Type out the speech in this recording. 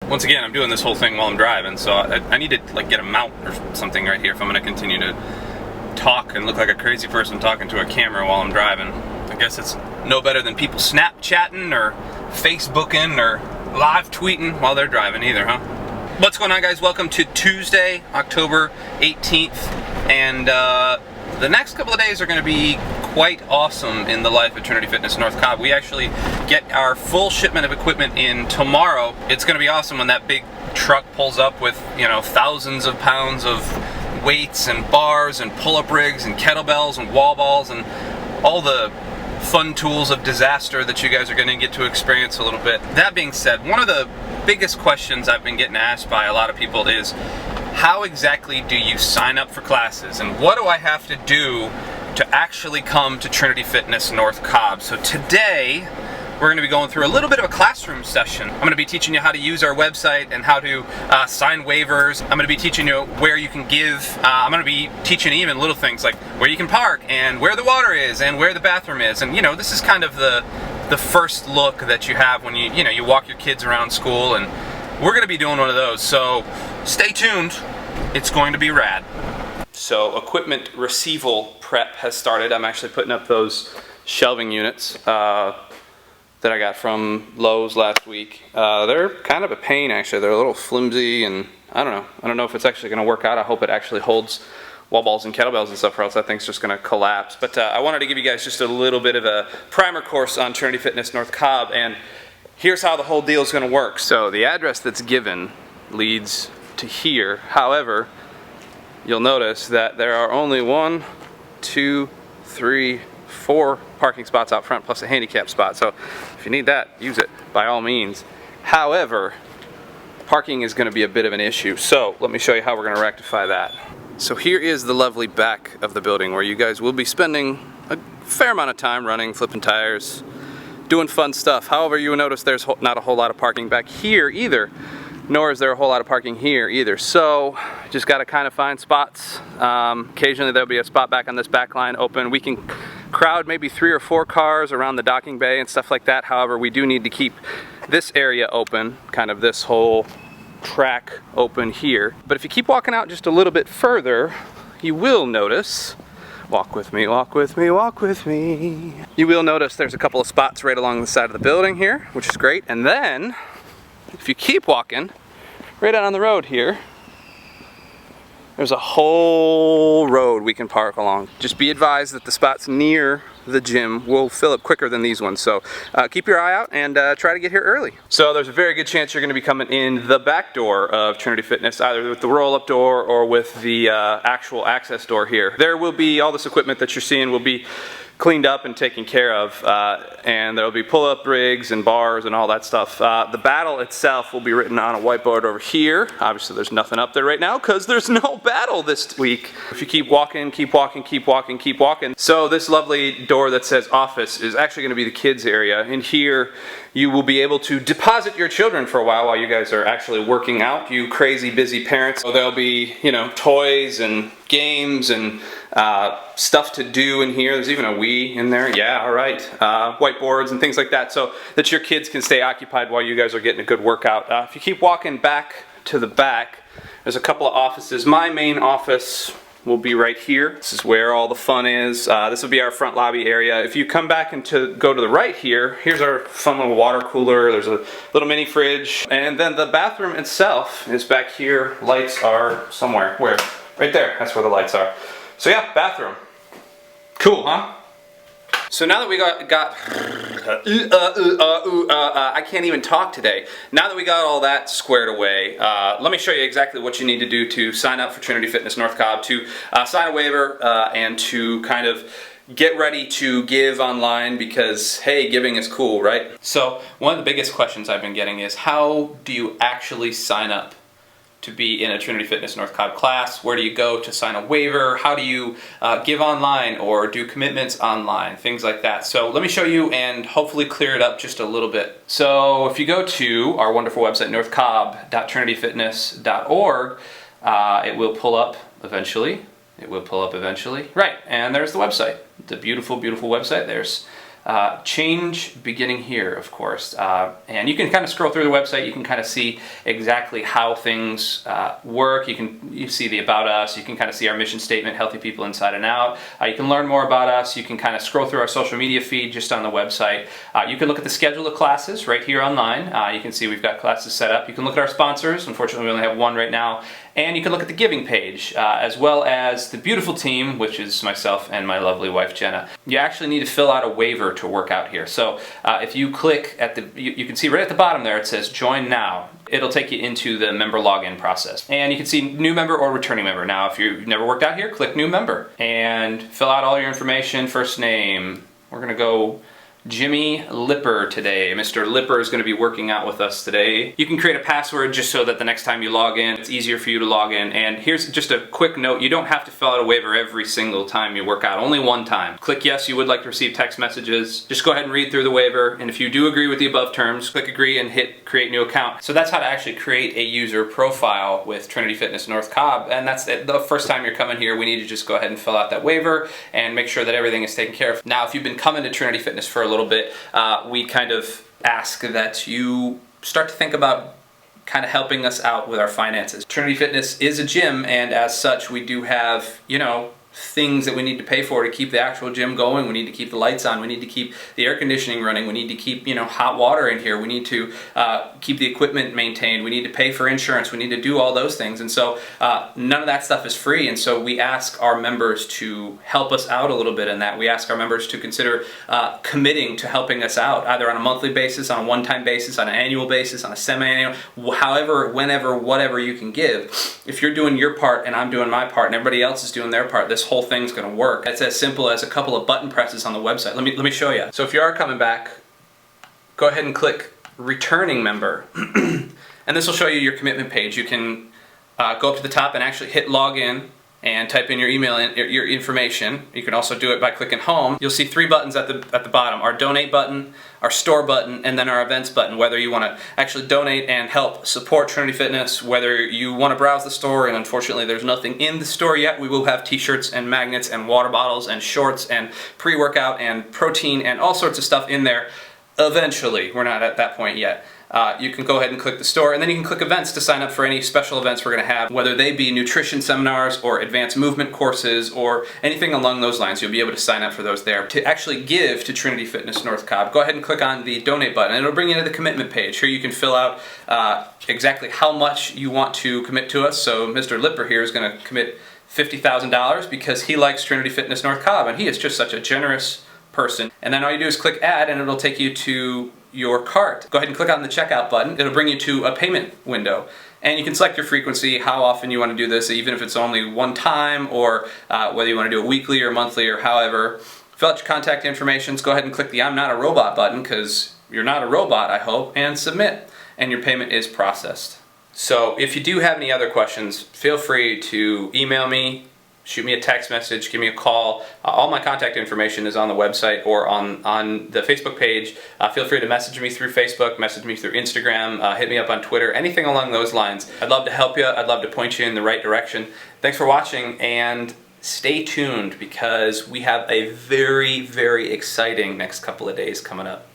once again, I'm doing this whole thing while I'm driving, so I need to like get a mount or something right here if I'm going to continue to talk and look like a crazy person talking to a camera while I'm driving. I guess it's no better than people Snapchatting or Facebooking or live tweeting while they're driving either, huh? What's going on, guys? Welcome to Tuesday, October 18th, and the next couple of days are going to be quite awesome in the life of Trinity Fitness North Cobb. We actually get our full shipment of equipment in tomorrow. It's going to be awesome when that big truck pulls up with, you know, thousands of pounds of weights and bars and pull-up rigs and kettlebells and wall balls and all the fun tools of disaster that you guys are going to get to experience a little bit. That being said, one of the biggest questions I've been getting asked by a lot of people is, how exactly do you sign up for classes, and what do I have to do to actually come to Trinity Fitness North Cobb? So today we're going to be going through a little bit of a classroom session. I'm going to be teaching you how to use our website and how to sign waivers. I'm going to be teaching you where you can give. I'm going to be teaching even little things like where you can park and where the water is and where the bathroom is. And you know, this is kind of the first look that you have when you walk your kids around school, and we're going to be doing one of those. So stay tuned. It's going to be rad. So equipment receival prep has started. I'm actually putting up those shelving units that I got from Lowe's last week. They're kind of a pain, actually. They're a little flimsy, and I don't know if it's actually going to work out. I hope it actually holds wall balls and kettlebells and stuff, or else that thing's just going to collapse. But I wanted to give you guys just a little bit of a primer course on Trinity Fitness North Cobb, and here's how the whole deal is going to work. So the address that's given leads to here. However, you'll notice that there are only 1, 2, 3, 4 parking spots out front plus a handicap spot. So if you need that, use it by all means. However, parking is going to be a bit of an issue. So let me show you how we're going to rectify that. So here is the lovely back of the building where you guys will be spending a fair amount of time running, flipping tires, doing fun stuff. However, you will notice there's not a whole lot of parking back here either, nor is there a whole lot of parking here either. So just got to kind of find spots. Occasionally there'll be a spot back on this back line open. We can crowd maybe 3 or 4 cars around the docking bay and stuff like that. However, we do need to keep this area open, kind of this whole track open here. But if you keep walking out just a little bit further, you will notice, walk with me, walk with me, walk with me. You will notice there's a couple of spots right along the side of the building here, which is great. And then if you keep walking right out on the road here, there's a whole road we can park along. Just be advised that the spots near the gym will fill up quicker than these ones. So keep your eye out and try to get here early. So there's a very good chance you're going to be coming in the back door of Trinity Fitness, either with the roll-up door or with the actual access door here. There will be all this equipment that you're seeing will be cleaned up and taken care of, and there'll be pull-up rigs and bars and all that stuff. The battle itself will be written on a whiteboard over here. Obviously there's nothing up there right now because there's no battle this week. If you keep walking, keep walking, keep walking, keep walking. So this lovely door that says office is actually going to be the kids area. In here you will be able to deposit your children for a while you guys are actually working out, you crazy busy parents. So there'll be, you know, toys and games and stuff to do in here. There's even a Wii in there. Yeah, all right. Whiteboards and things like that, so that your kids can stay occupied while you guys are getting a good workout. If you keep walking back to the back, there's a couple of offices. My main office will be right here. This is where all the fun is. This will be our front lobby area. If you come back and go to the right here, here's our fun little water cooler. There's a little mini fridge. And then the bathroom itself is back here. Lights are somewhere. Where? Right there. That's where the lights are. So yeah, bathroom. Cool, huh? So now that we I can't even talk today. Now that we got all that squared away, let me show you exactly what you need to do to sign up for Trinity Fitness North Cobb, to sign a waiver, and to kind of get ready to give online, because hey, giving is cool, right? So one of the biggest questions I've been getting is, how do you actually sign up to be in a Trinity Fitness North Cobb class? Where do you go to sign a waiver? How do you give online or do commitments online? Things like that. So let me show you and hopefully clear it up just a little bit. So if you go to our wonderful website, northcobb.trinityfitness.org, it will pull up eventually. Right, and there's the website. It's a beautiful, beautiful website. There's change beginning here, of course. And you can kind of scroll through the website. You can kind of see exactly how things work. You see the About Us. You can kind of see our mission statement, Healthy People Inside and Out. You can learn more about us. You can kind of scroll through our social media feed just on the website. You can look at the schedule of classes right here online. You can see we've got classes set up. You can look at our sponsors. Unfortunately, we only have one right now. And you can look at the giving page, as well as the beautiful team, which is myself and my lovely wife, Jenna. You actually need to fill out a waiver to work out here. So if you click at you can see right at the bottom there, it says Join Now. It'll take you into the member login process. And you can see new member or returning member. Now, if you've never worked out here, click new member and fill out all your information, first name. We're gonna go Jimmy Lipper today. Mr. Lipper is going to be working out with us today. You can create a password just so that the next time you log in, it's easier for you to log in. And here's just a quick note. You don't have to fill out a waiver every single time you work out. Only one time. Click yes, you would like to receive text messages. Just go ahead and read through the waiver. And if you do agree with the above terms, click agree and hit create new account. So that's how to actually create a user profile with Trinity Fitness North Cobb. And that's it. The first time you're coming here, we need to just go ahead and fill out that waiver and make sure that everything is taken care of. Now, if you've been coming to Trinity Fitness for a little bit, we kind of ask that you start to think about kind of helping us out with our finances. Trinity Fitness is a gym, and as such, we do have, things that we need to pay for to keep the actual gym going. We need to keep the lights on. We need to keep the air conditioning running. We need to keep, hot water in here. We need to keep the equipment maintained. We need to pay for insurance. We need to do all those things. And so none of that stuff is free. And so we ask our members to help us out a little bit in that. We ask our members to consider committing to helping us out, either on a monthly basis, on a one-time basis, on an annual basis, on a semi-annual, however, whenever, whatever you can give. If you're doing your part and I'm doing my part and everybody else is doing their part, this whole thing's going to work. It's as simple as a couple of button presses on the website. Let me show you. So if you are coming back, go ahead and click returning member and this will show you your commitment page. You can go up to the top and actually hit login and type in your email and your information. You can also do it by clicking home. You'll see three buttons at the bottom: our donate button, our store button, and then our events button. Whether you want to actually donate and help support Trinity Fitness, whether you want to browse the store, and unfortunately there's nothing in the store yet. We will have t-shirts and magnets and water bottles and shorts and pre-workout and protein and all sorts of stuff in there. Eventually, we're not at that point yet. You can go ahead and click the store, and then you can click events to sign up for any special events we're going to have, whether they be nutrition seminars or advanced movement courses or anything along those lines. You'll be able to sign up for those there. To actually give to Trinity Fitness North Cobb, go ahead and click on the donate button and it'll bring you to the commitment page. Here you can fill out exactly how much you want to commit to us. So Mr. Lipper here is going to commit $50,000 because he likes Trinity Fitness North Cobb and he is just such a generous person. And then all you do is click add and it'll take you to your cart. Go ahead and click on the checkout button. It'll bring you to a payment window. And you can select your frequency, how often you want to do this, even if it's only one time, or whether you want to do it weekly or monthly or however. Fill out your contact information. Go ahead and click the I'm not a robot button, because you're not a robot, I hope, and submit. And your payment is processed. So if you do have any other questions, feel free to email me, shoot me a text message, give me a call. All my contact information is on the website or on the Facebook page. Feel free to message me through Facebook, message me through Instagram, hit me up on Twitter, anything along those lines. I'd love to help you. I'd love to point you in the right direction. Thanks for watching, and stay tuned because we have a very, very exciting next couple of days coming up.